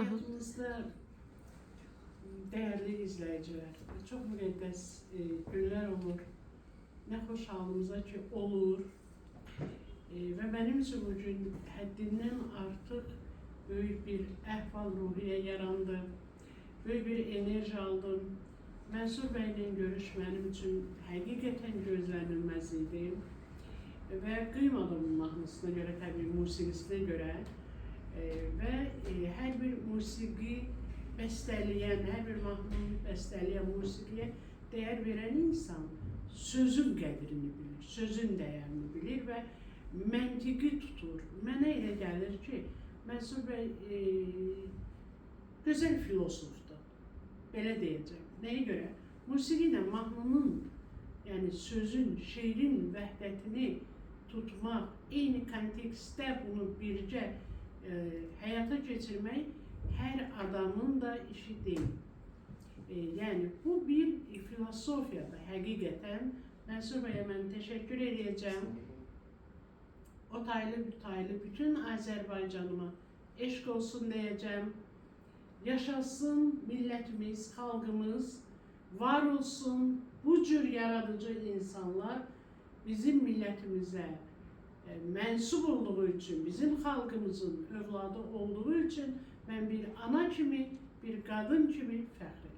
Həyatımızda değerli izleyiciler, çok müqəddəs günler olur. Ne xoş halımıza ki olur. Ve benim için bugün həddindən artıq büyük bir əhval-ruhiyyə yarandı. Böyük bir enerji aldım. Mənsur bəylə görüş mənim üçün həqiqətən gözlənilməz idi. Və qıymadım mahnısına görə, təbii musiqisinə görə. Və hər bir musiqi bəstələyən, hər bir mahnını bəstələyən musiqiyə dəyər verən insan sözün qədrini bilir, sözün dəyərini bilir və məntiqi tutur. Mənə elə gəlir ki, Mənsur bəy gözəl filosofdur, belə deyəcəm. Nəyə görə? Musiqi ilə mahnının, yəni sözün, şeirin vəhdətini tutmaq, eyni kontekstdə bunu bircə həyata keçirmək hər adamın da işi deyil. Yəni bu bir filosofiyadır həqiqətən. Mənsur bəyə mən təşəkkür edəcəm. O taylı, bu taylı bütün Azərbaycanıma eşq olsun deyəcəm. Yaşasın millətimiz, xalqımız, var olsun bu cür yaradıcı insanlar bizim millətimizə mənsub olduğu üçün, bizim xalqımızın övladı olduğu üçün mən bir ana kimi, bir qadın kimi fəxr edirəm.